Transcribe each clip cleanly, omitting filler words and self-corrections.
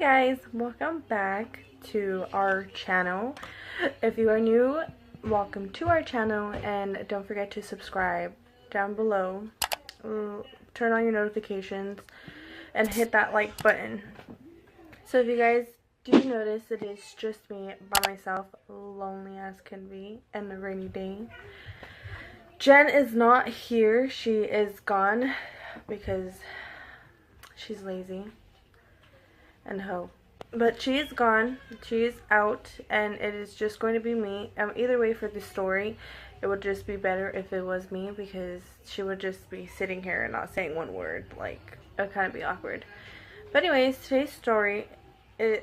guys, welcome back to our channel. If you are new, welcome to our channel, and don't forget to subscribe down below. Turn on your notifications and hit that like button. So if you guys do notice, it is just me by myself, lonely as can be, and a rainy day. Jen is not here. She is gone because she's lazy and hoe. But she is gone. She is out, and it is just going to be me. Either way, for the story, it would just be better if it was me, because she would just be sitting here and not saying one word. Like, it would kind of be awkward. But anyways, today's story no.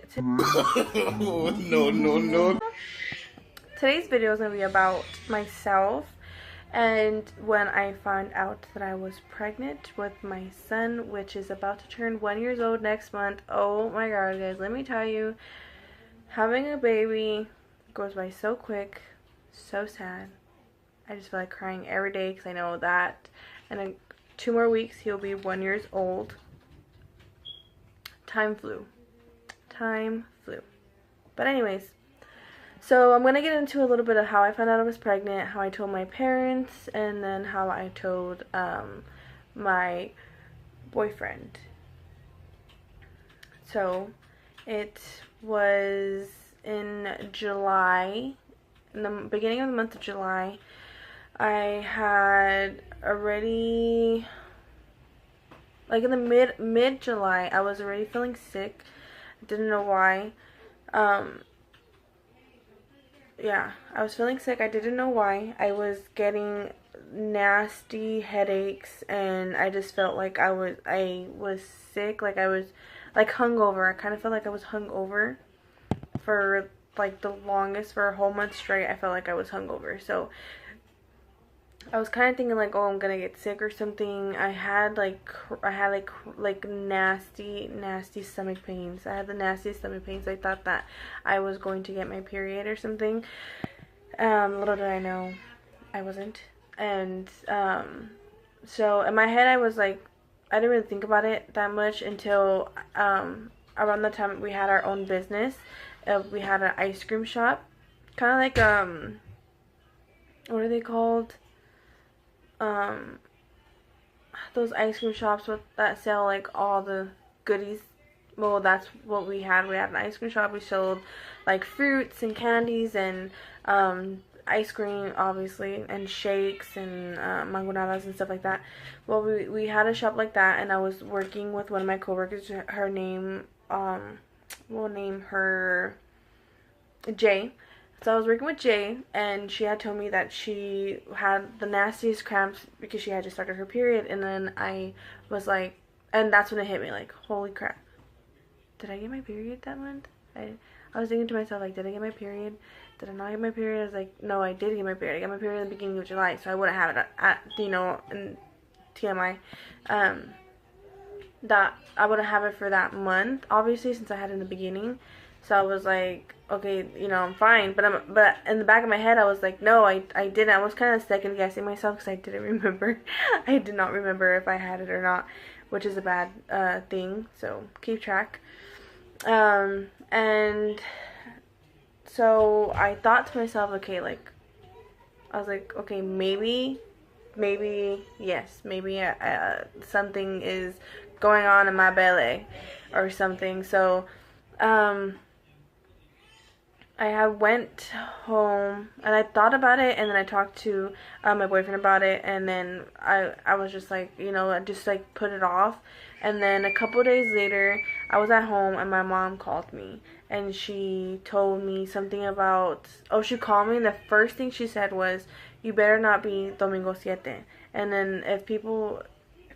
Today's video is going to be about myself and when I found out that I was pregnant with my son, which is about to turn 1 year old next month. Oh my god, guys, let me tell you, having a baby goes by so quick, so sad. I just feel like crying every day because I know that in 2 more weeks he'll be 1 year old. Time flew. But anyways, so I'm going to get into a little bit of how I found out I was pregnant, how I told my parents, and then how I told my boyfriend. So it was in July, in the beginning of the month of July. I had already, like in the mid-July, I was already feeling sick. I didn't know why. Yeah, I was feeling sick. I didn't know why. I was getting nasty headaches, and I just felt like I was sick, like I was like hungover. I kind of felt like I was hungover for like the longest, for a whole month straight. I felt like I was hungover. So I was kind of thinking like, oh, I'm gonna get sick or something. I had like nasty stomach pains. I had the nastiest stomach pains. I thought that I was going to get my period or something. Little did I know, I wasn't. And so in my head, I was like, I didn't really think about it that much until around the time we had our own business. We had an ice cream shop, kind of like what are they called? Those ice cream shops that sell like all the goodies. Well, that's what we had. We had an ice cream shop. We sold like fruits and candies and ice cream, obviously, and shakes and mangonadas and stuff like that. Well, we had a shop like that, and I was working with one of my coworkers. Her name, we'll name her Jay. So I was working with Jay, and she had told me that she had the nastiest cramps because she had just started her period. And then I was like, and that's when it hit me, like, holy crap, did I get my period that month? I was thinking to myself, like, did I get my period? Did I not get my period? I was like, no, I did get my period. I got my period in the beginning of July, so I wouldn't have it at in TMI, that I wouldn't have it for that month, obviously, since I had it in the beginning. So I was like, okay, I'm fine. But in the back of my head, I was like, no, I didn't. I was kind of second guessing myself because I didn't remember. I did not remember if I had it or not, which is a bad thing. So keep track. And so I thought to myself, okay, like, I was like, okay, maybe yes, maybe something is going on in my belly or something. So I went home and I thought about it, and then I talked to my boyfriend about it, and then I was just like, I just like put it off. And then a couple days later, I was at home and my mom called me, and she told me something about, she called me, and the first thing she said was, you better not be Domingo Siete. And then if people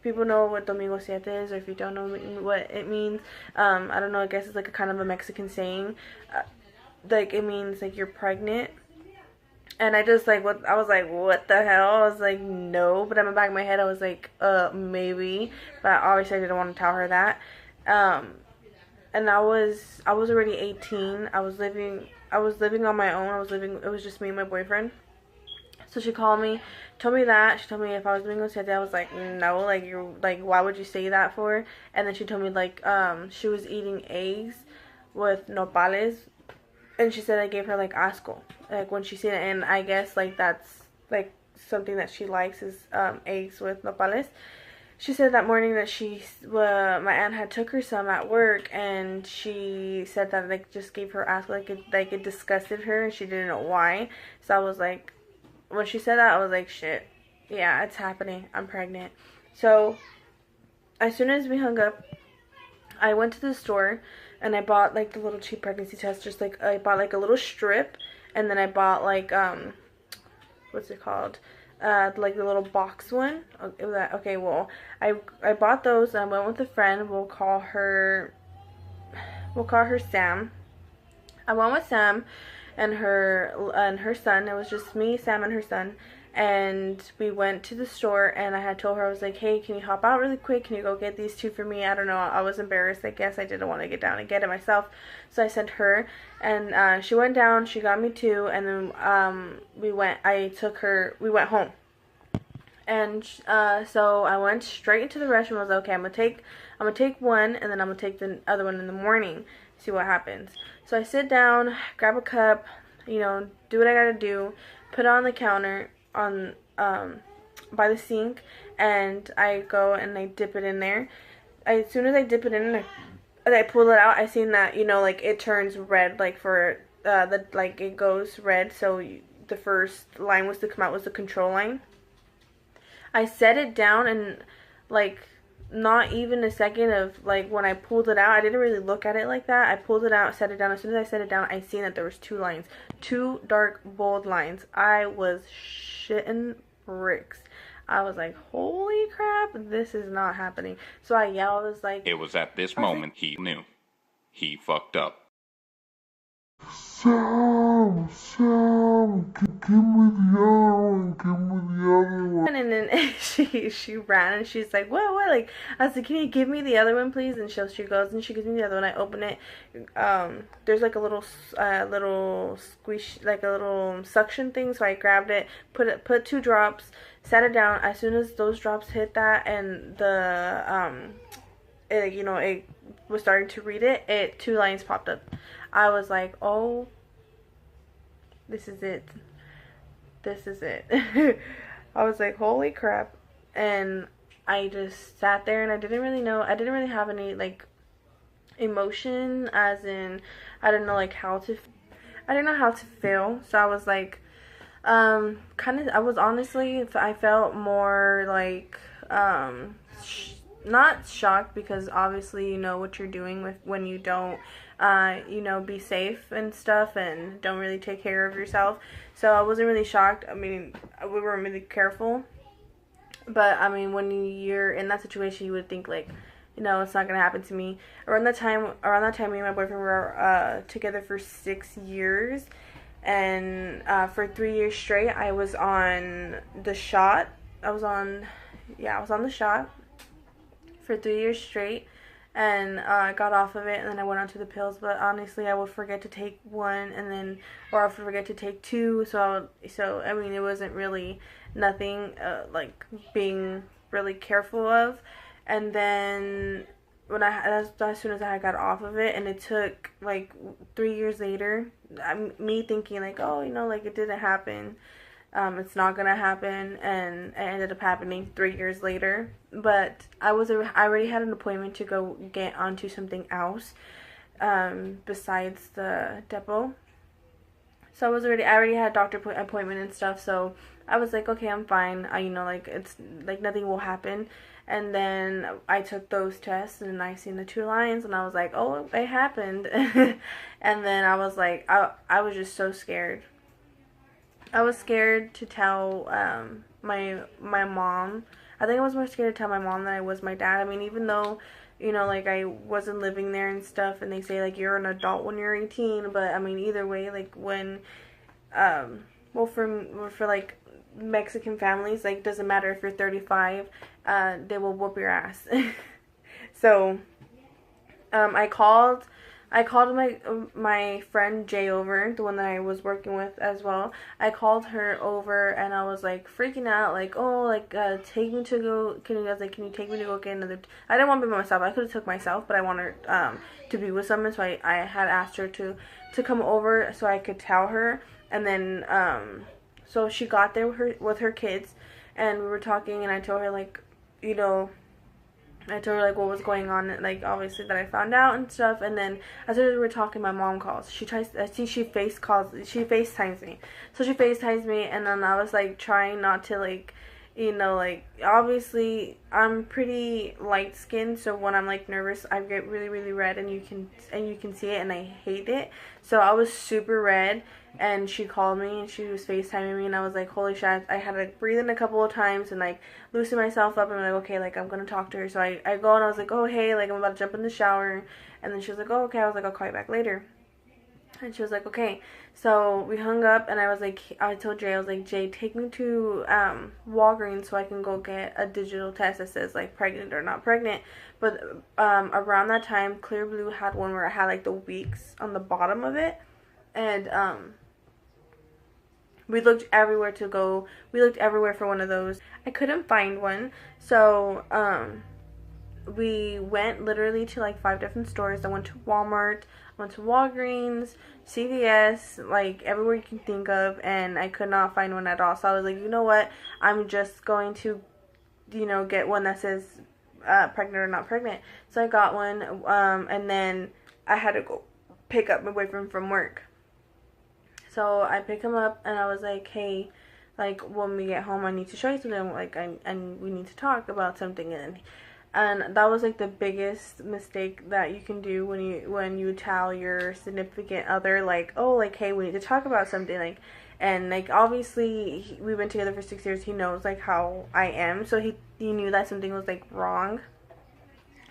know what Domingo Siete is, or if you don't know what it means, I don't know, I guess it's like a kind of a Mexican saying. Like, it means like you're pregnant. And I just like, I was like, what the hell? I was like, no. But in the back of my head, I was like, maybe. But obviously I didn't want to tell her that. And I was already 18. I was living on my own. It was just me and my boyfriend. So she called me, told me that. She told me if I was doing Siete. I was like, no, like, you're like, why would you say that for? And then she told me like she was eating eggs with nopales, and she said I gave her like asco, like when she seen it, and I guess like that's like something that she likes is eggs with nopales. She said that morning that my aunt had took her some at work, and she said that like just gave her asco, like it disgusted her, and she didn't know why. So I was like, when she said that, I was like, shit, yeah, it's happening. I'm pregnant. So as soon as we hung up, I went to the store and I bought like the little cheap pregnancy test. Just like I bought like a little strip, and then I bought like what's it called? Like the little box one. Okay, well, I bought those, and I went with a friend. We'll call her Sam. I went with Sam and her son. It was just me, Sam, and her son. And we went to the store, and I had told her, I was like, hey, can you hop out really quick? Can you go get these two for me? I don't know. I was embarrassed. I guess I didn't want to get down and get it myself. So I sent her, and she went down. She got me two, and then we went home. And so I went straight into the restroom. I was like, okay, I'm gonna take one, and then I'm gonna take the other one in the morning, see what happens. So I sit down, grab a cup, do what I gotta do, put it on the counter on by the sink, and I go and I dip it in there. As soon as I dip it in and I pull it out, I seen that like it turns red, like for it goes red. So the first line was to come out was the control line. I set it down, and like not even a second of like when I pulled it out, I didn't really look at it like that. I pulled it out, set it down. As soon as I set it down, I seen that there was two lines, two dark bold lines. I was shitting bricks. I was like, holy crap, this is not happening. So I yelled, I was like, it was at this moment he knew he fucked up. Sam, give me the other one. And then she ran, and she's like, what? Like, I was like, can you give me the other one, please? And she goes and she gives me the other one. I open it. There's like a little squish, like a little suction thing. So I grabbed it, put 2 drops, set it down. As soon as those drops hit that, and the it was starting to read it, 2 lines popped up. I was like, oh, this is it. I was like, holy crap. And I just sat there, and I didn't really have any like emotion, as in I didn't know how to feel. So I was like I felt more like not shocked, because obviously you know what you're doing with when you don't be safe and stuff, and don't really take care of yourself. So I wasn't really shocked. I mean, we were really careful, but I mean, when you're in that situation, you would think like, it's not gonna happen to me. Around that time, me and my boyfriend were together for 6 years, and for 3 years straight, I was on the shot. I was on the shot for 3 years straight, and I got off of it, and then I went on to the pills. But honestly, I would forget to take one, or I would forget to take 2. So I mean, it wasn't really nothing like being really careful of. And then as soon as I got off of it, and it took like 3 years later, me thinking like, oh, like it didn't happen. It's not gonna happen, and it ended up happening 3 years later. But I already had an appointment to go get onto something else besides the depot. So I already had a doctor appointment and stuff. So I was like, okay, I'm fine. It's like nothing will happen. And then I took those tests, and I seen the 2 lines, and I was like, oh, it happened. And then I was like, I was just so scared. I was scared to tell my mom. I think I was more scared to tell my mom than I was my dad. I mean, even though, like I wasn't living there and stuff, and they say like you're an adult when you're 18, but I mean, either way, like when, well, for like Mexican families, like doesn't matter if you're 35, they will whoop your ass. So, I called I called my friend Jay over, the one that I was working with as well. I called her over and I was like freaking out, like, oh, like take me to go. Can you take me to go get another? I didn't want to be by myself. I could have took myself, but I wanted to be with someone, so I had asked her to come over so I could tell her. And then so she got there with her kids, and we were talking, and I told her like, you know. I told her like what was going on, like obviously that I found out and stuff. And then as we were talking, my mom calls. She FaceTimes me. So she FaceTimes me, and then I was like trying not to like, you know, like obviously I'm pretty light skinned, so when I'm like nervous I get really really red, and you can see it, and I hate it. So I was super red, and she called me and she was FaceTiming me, and I was like, holy shit. I had to like breathe in a couple of times and like loosen myself up, and I'm like, okay, like I'm gonna talk to her. So I go and I was like, oh hey, like I'm about to jump in the shower. And then she was like, oh okay. I was like, I'll call you back later. And she was like, okay. So we hung up, and I was like, I told Jay, I was like, Jay, take me to Walgreens so I can go get a digital test that says like pregnant or not pregnant. But around that time, Clear Blue had one where it had like the weeks on the bottom of it, and we looked everywhere for one of those. I couldn't find one, so we went literally to like 5 different stores. I went to Walmart, I went to Walgreens, CVS, like everywhere you can think of, and I could not find one at all. So I was like, you know what, I'm just going to, you know, get one that says pregnant or not pregnant. So I got one, and then I had to go pick up my boyfriend from work. So I picked him up, and I was like, hey, like when we get home I need to show you something, like and we need to talk about something. And that was like the biggest mistake that you can do when you tell your significant other like, oh, like, hey, we need to talk about something, like. And like obviously we've been together for 6 years. He knows like how I am, so he knew that something was like wrong.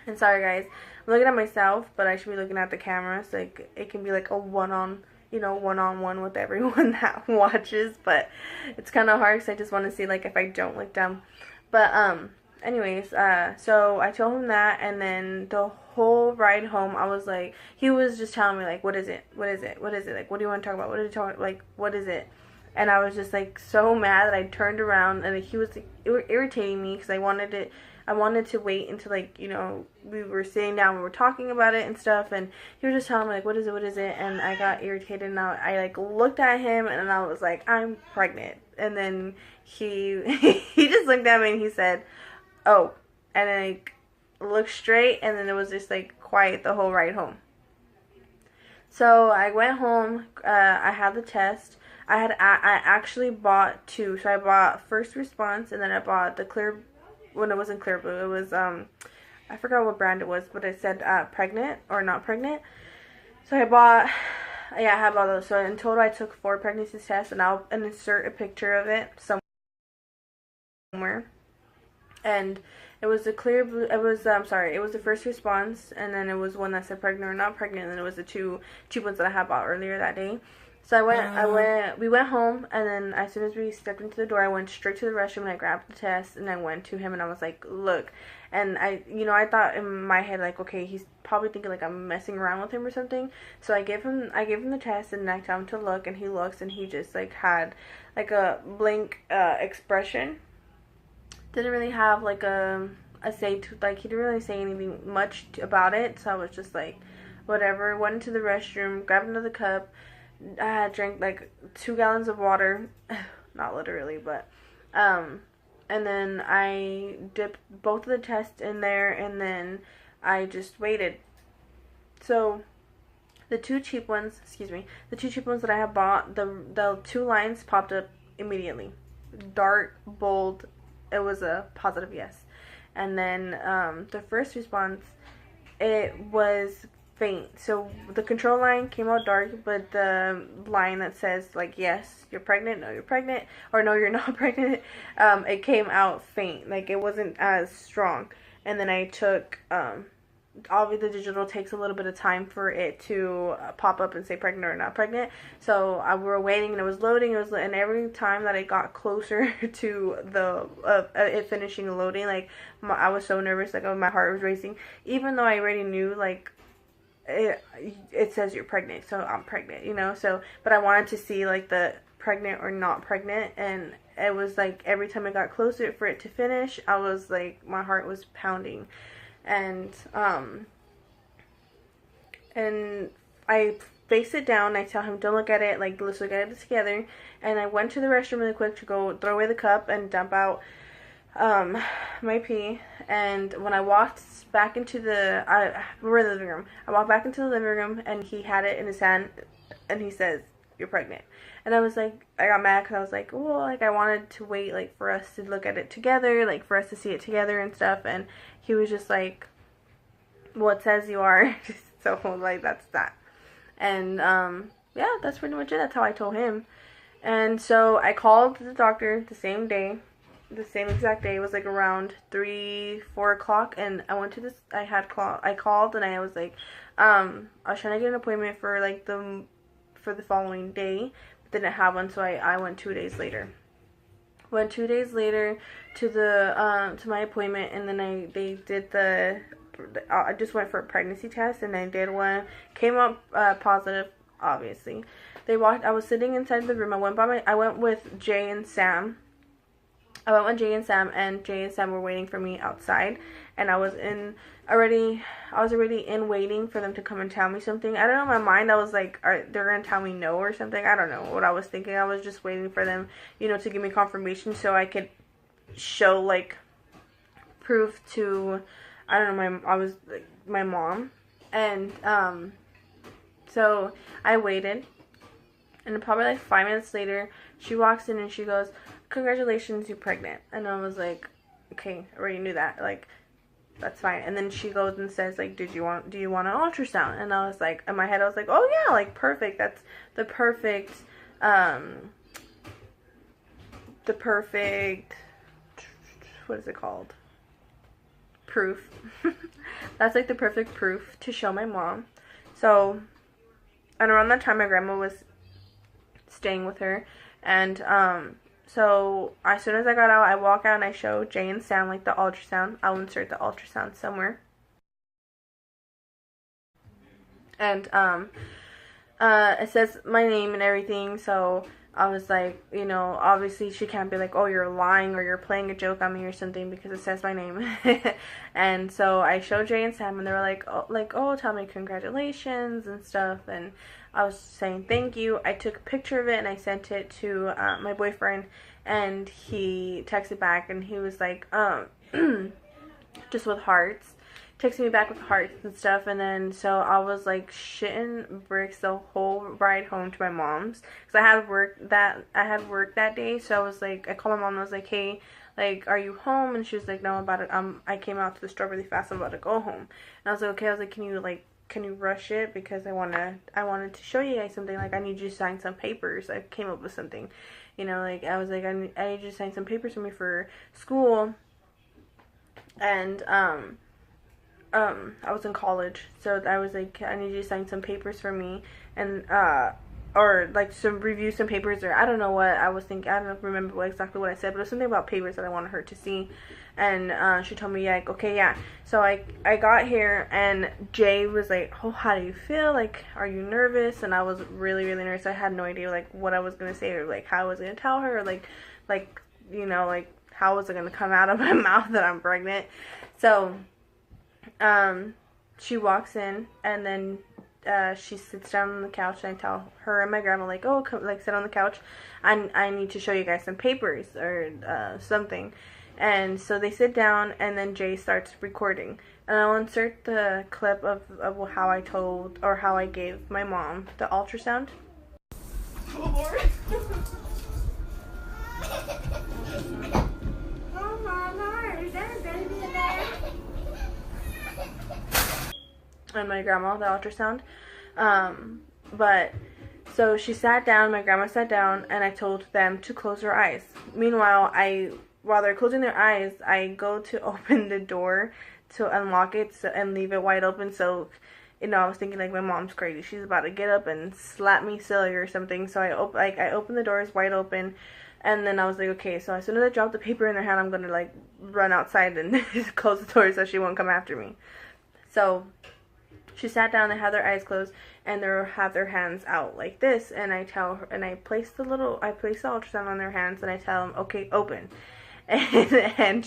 And sorry guys, I'm looking at myself, but I should be looking at the camera, so like it can be like a one-on-one with everyone that watches. But it's kind of hard because I just want to see like if I don't look dumb. But anyways, so I told him that, and then the whole ride home I was like, he was just telling me like, what is it, like, what do you want to talk about, what is it? And I was just like so mad that I turned around, and he was like, irritating me because I wanted to wait until like, you know, we were sitting down, we were talking about it and stuff, and he was just telling me like, what is it, and I got irritated, and I like looked at him, and I was like, I'm pregnant. And then he he just looked at me and he said, oh, and then like looked straight, and then it was just like quiet the whole ride home. So I went home, I had the test. I actually bought 2, so I bought First Response, and then I bought the Clear, when it wasn't Clear Blue, it was I forgot what brand it was, but it said pregnant or not pregnant. So I had all those. So in total I took 4 pregnancy tests, and I'll insert a picture of it somewhere. And it was the Clear Blue, it was the First Response, and then it was one that said pregnant or not pregnant, and then it was the two ones that I had bought earlier that day. So we went home, and then as soon as we stepped into the door, I went straight to the restroom, and I grabbed the test, and I went to him, and I was like, look. And I thought in my head like, okay, he's probably thinking like I'm messing around with him or something. So I gave him the test, and I tell him to look, and he looks, and he just like had like a blank expression. Didn't really have like a say to, like, he didn't really say anything much about it. So I was just like, whatever. Went into the restroom, grabbed another cup. I had drank like 2 gallons of water, not literally, but and then I dipped both of the tests in there, and then I just waited. So the two cheap ones that I have bought, the 2 lines popped up immediately, dark, bold. It was a positive yes. And then the First Response, it was faint. So the control line came out dark, but the line that says like, yes, you're pregnant, no, you're pregnant, or no, you're not pregnant, it came out faint. Like, it wasn't as strong. And then I took obviously the digital takes a little bit of time for it to pop up and say pregnant or not pregnant. So we were waiting, and it was loading. And every time that it got closer to the it finishing loading, like I was so nervous, like my heart was racing, even though I already knew like it says you're pregnant, so I'm pregnant, you know. So, but I wanted to see like the pregnant or not pregnant, and it was like every time it got closer for it to finish, I was like, my heart was pounding, and I face it down. I tell him, don't look at it, like, let's look at it together. And I went to the restroom really quick to go throw away the cup and dump out my pee. And when I walked back into we're in the living room. I walked back into the living room, and he had it in his hand, and he says, you're pregnant. And I was like, I got mad because I was like, well, like, I wanted to wait, like, for us to look at it together, like, for us to see it together and stuff. And he was just like, well, it says you are. So, like, that's that. And, yeah, that's pretty much it. That's how I told him. And so I called the doctor the same day, the same exact day. It was like around 3, 4 o'clock, and I went to this, I called, and I was like, I was trying to get an appointment for, like, for the following day, but didn't have one, so I went 2 days later. Went 2 days later to to my appointment, and then they did I just went for a pregnancy test, and I did one. Came up positive, obviously. I was sitting inside the room. I went with Jay and Sam. And Jay and Sam were waiting for me outside, and I was already in waiting for them to come and tell me something. I don't know, in my mind I was like, they're gonna tell me no or something. I don't know what I was thinking. I was just waiting for them, you know, to give me confirmation so I could show, like, proof to, I don't know, my mom. And so I waited, and probably like 5 minutes later, she walks in and she goes, congratulations, you're pregnant. And I was like, okay, I already knew that, like, that's fine. And then she goes and says, like, do you want an ultrasound? And I was like, in my head I was like, oh yeah, like, perfect, that's the perfect what is it called, proof. That's like the perfect proof to show my mom. So, and around that time my grandma was staying with her, and so as soon as I got out, I walk out and I show Jay and Sam, like, the ultrasound. I'll insert the ultrasound somewhere. And it says my name and everything, so I was like, you know, obviously she can't be like, oh, you're lying or you're playing a joke on me or something, because it says my name. And so I showed Jay and Sam, and they were like, oh, tell me congratulations and stuff. And I was saying thank you. I took a picture of it and I sent it to my boyfriend, and he texted back, and he was like, just with hearts. Texted me back with hearts and stuff. And then so I was like shitting bricks the whole ride home to my mom's, because I had work that day. So I was like, I called my mom and I was like, hey, like, are you home? And she was like, no, I came out to the store really fast, I'm about to go home. And I was like, okay. I was like, can you rush it, because I wanted to show you guys something. Like, I need you to sign some papers. I came up with something, you know, like, I was like, I need you to sign some papers for me for school. And I was in college, so I was like, I need you to sign some papers for me, and or like review some papers, or I don't know what I was thinking. I don't remember exactly what I said, but it was something about papers that I wanted her to see. And she told me, yeah, like, okay, yeah. So I got here, and Jay was like, oh, how do you feel? Like, are you nervous? And I was really, really nervous. I had no idea, like, what I was gonna say, or like how I was gonna tell her, or like you know, like, how was it gonna come out of my mouth that I'm pregnant. So she walks in, and then she sits down on the couch, and I tell her and my grandma, like, oh, come, like, sit on the couch, I need to show you guys some papers or something. And so they sit down, and then Jay starts recording, and I'll insert the clip of how I gave my mom the ultrasound. Oh, Lord. Oh my Lord, is there a baby in there? And my grandma, the ultrasound. But so she sat down, my grandma sat down, and I told them to close their eyes. Meanwhile, while they're closing their eyes, I go to open the door to unlock it and leave it wide open. So, you know, I was thinking, like, my mom's crazy, she's about to get up and slap me silly or something. So I opened the doors wide open, and then I was like, okay, so as soon as I drop the paper in her hand, I'm gonna, like, run outside and close the door so she won't come after me. So She sat down, they had their eyes closed, and they have their hands out like this, and I tell her, and I place the ultrasound on their hands, and I tell them, okay, open. And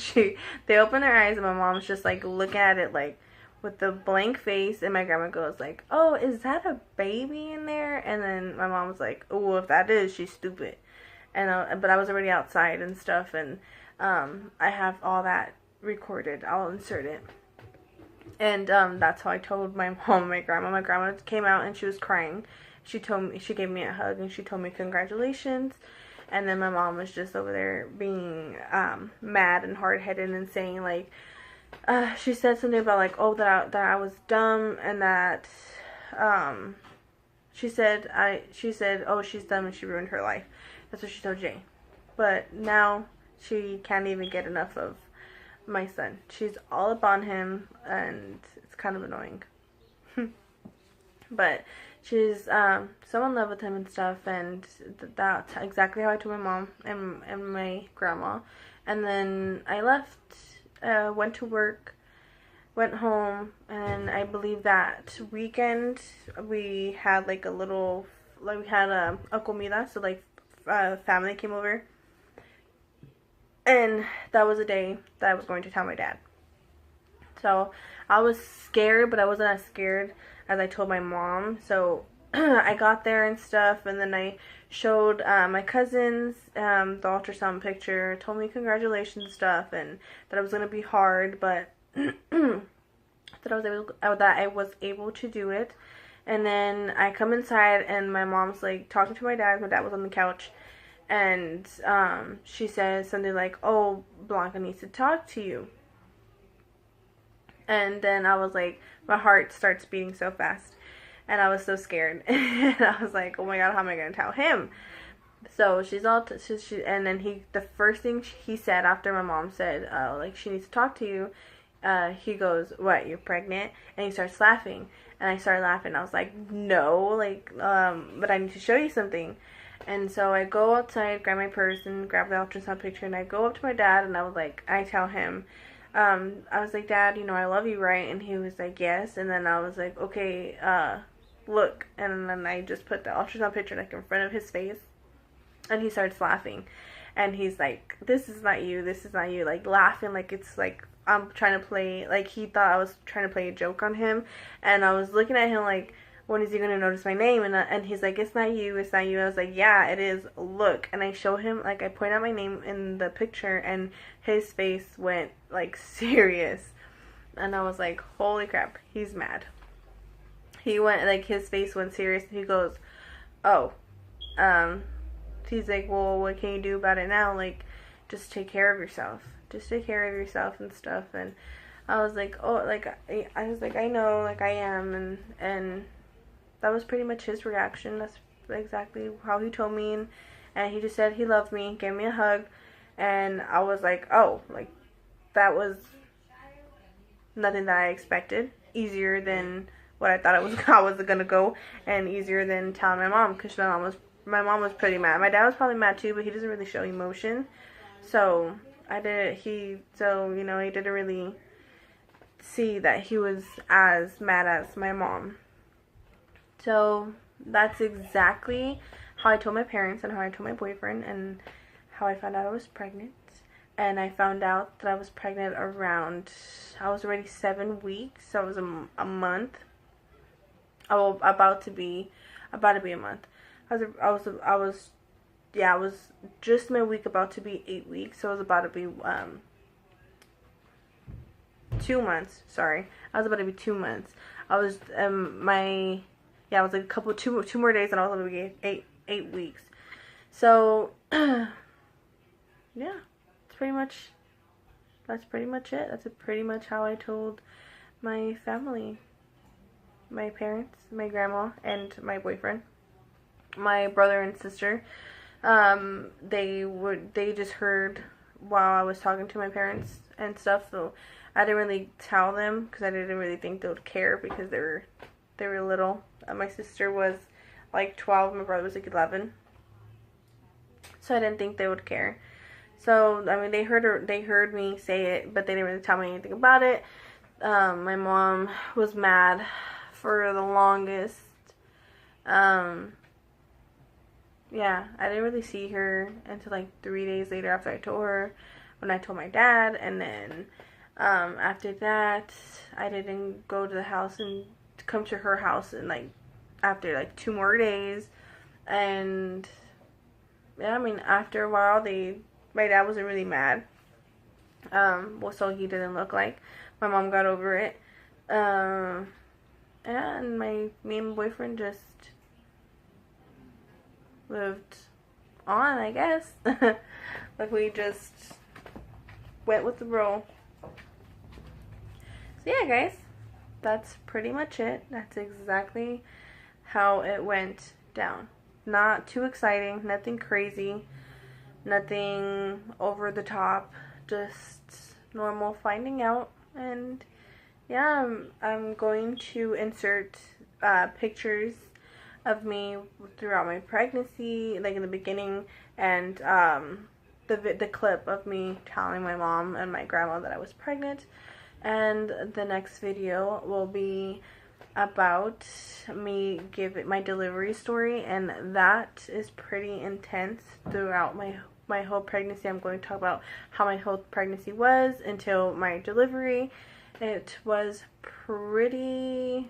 they open their eyes, and my mom's just like looking at it like with the blank face, and my grandma goes like, oh, is that a baby in there? And then my mom was like, oh, if that is, she's stupid. And but I was already outside and stuff, and I have all that recorded. I'll insert it. And that's how I told my mom and my grandma. My grandma came out and she was crying. She gave me a hug and she told me congratulations. And then my mom was just over there being mad and hard-headed and saying like, she said something about like, oh, that I was dumb, and that she said, oh, she's dumb and she ruined her life. That's what she told Jay. But now she can't even get enough of my son. She's all up on him, and it's kind of annoying. But she's so in love with him and stuff, and that's exactly how I told my mom and my grandma. And then I left, went to work, went home, and I believe that weekend we had like a little, like we had a comida, so like family came over. And that was a day that I was going to tell my dad. So I was scared, but I wasn't as scared as I told my mom. So I got there and stuff, and then I showed my cousins the ultrasound picture, told me congratulations and stuff, and that it was going to be hard, but that I was able to do it. And then I come inside, and my mom's like talking to my dad. My dad was on the couch. And she says something like, oh, Blanca needs to talk to you. And then I was like, my heart starts beating so fast. And I was so scared. And I was like, oh my God, how am I going to tell him? So she's all, and then the first thing he said after my mom said, like, she needs to talk to you, he goes, what, you're pregnant? And he starts laughing. And I started laughing. I was like, no, like, but I need to show you something. And so I go outside, grab my purse, and grab the ultrasound picture, and I go up to my dad, and I was like, I tell him, I was like, Dad, you know, I love you, right? And he was like, yes. And then I was like, okay, look. And then I just put the ultrasound picture, like, in front of his face, and he starts laughing. And he's like, this is not you, like, laughing like it's like I'm trying to play, like, he thought I was trying to play a joke on him. And I was looking at him like, when is he going to notice my name? And he's like, it's not you. I was like, yeah, it is. Look. And I show him, like, I point out my name in the picture, and his face went, like, serious. And I was like, holy crap, he's mad. He went, like, his face went serious, and he goes, oh. He's like, well, what can you do about it now? Like, just take care of yourself. Just take care of yourself and stuff. And I was like, oh, like, I was like, I know, like, I am. And that was pretty much his reaction. That's exactly how he told me, and he just said he loved me, gave me a hug, and I was like, oh, like, that was nothing that I expected. Easier than what I thought it was. I was gonna go, and easier than telling my mom, because my mom was pretty mad. My dad was probably mad too, but he doesn't really show emotion. So he didn't really see that he was as mad as my mom. So that's exactly how I told my parents, and how I told my boyfriend, and how I found out I was pregnant. And I found out that I was pregnant around, I was already 7 weeks, so it was a month. About to be a month. I was just my week about to be 8 weeks, so it was about to be 2 months. Sorry, I was about to be 2 months. I was it was like two more days, and I was going to be 8 weeks. So, yeah, that's pretty much it. That's pretty much how I told my family, my parents, my grandma, and my boyfriend, my brother and sister. They just heard while I was talking to my parents and stuff, so I didn't really tell them, because I didn't really think they would care, because they were little. My sister was like 12, my brother was like 11, so I didn't think they would care. So I mean, they heard me say it, but they didn't really tell me anything about it. My mom was mad for the longest. Yeah, I didn't really see her until like 3 days later after I told her, when I told my dad, and then after that I didn't go to the house and come to her house, and like after like 2 more days. And yeah, I mean, after a while my dad wasn't really mad. Well, so he didn't look like. My mom got over it. Yeah, and me and my boyfriend just lived on, I guess. Like, we just went with the roll. So yeah, guys, that's pretty much it. That's exactly how it went down. Not too exciting, nothing crazy, nothing over the top, just normal finding out. And yeah, I'm going to insert pictures of me throughout my pregnancy, like in the beginning, and the clip of me telling my mom and my grandma that I was pregnant. And the next video will be about me giving my delivery story, and that is pretty intense. Throughout my whole pregnancy, I'm going to talk about how my whole pregnancy was until my delivery. It was pretty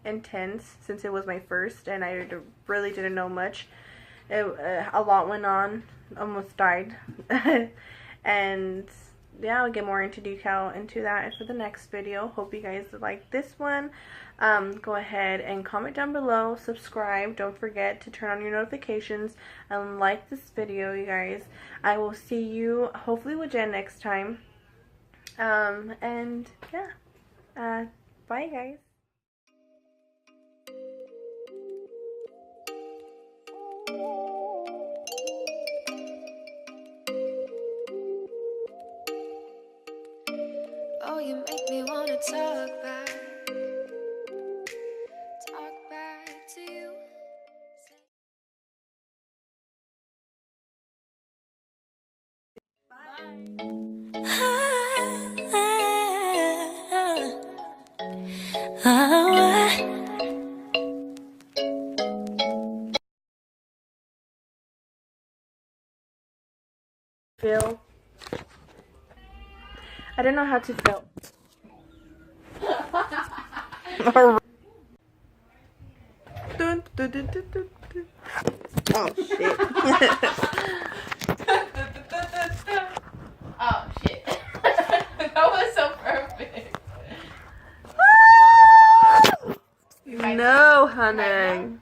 intense since it was my first, and I really didn't know much. A lot went on, almost died. And yeah, I'll get more into detail into that for the next video. Hope you guys like this one. Go ahead and comment down below, subscribe, don't forget to turn on your notifications, and like this video, you guys. I will see you hopefully with Jen next time. And yeah, bye guys. Oh, you make me wanna talk back to you. Feel. I don't know how to feel. Dun, dun, dun, dun, dun, dun. Oh shit. Oh shit. That was so perfect. No, honey.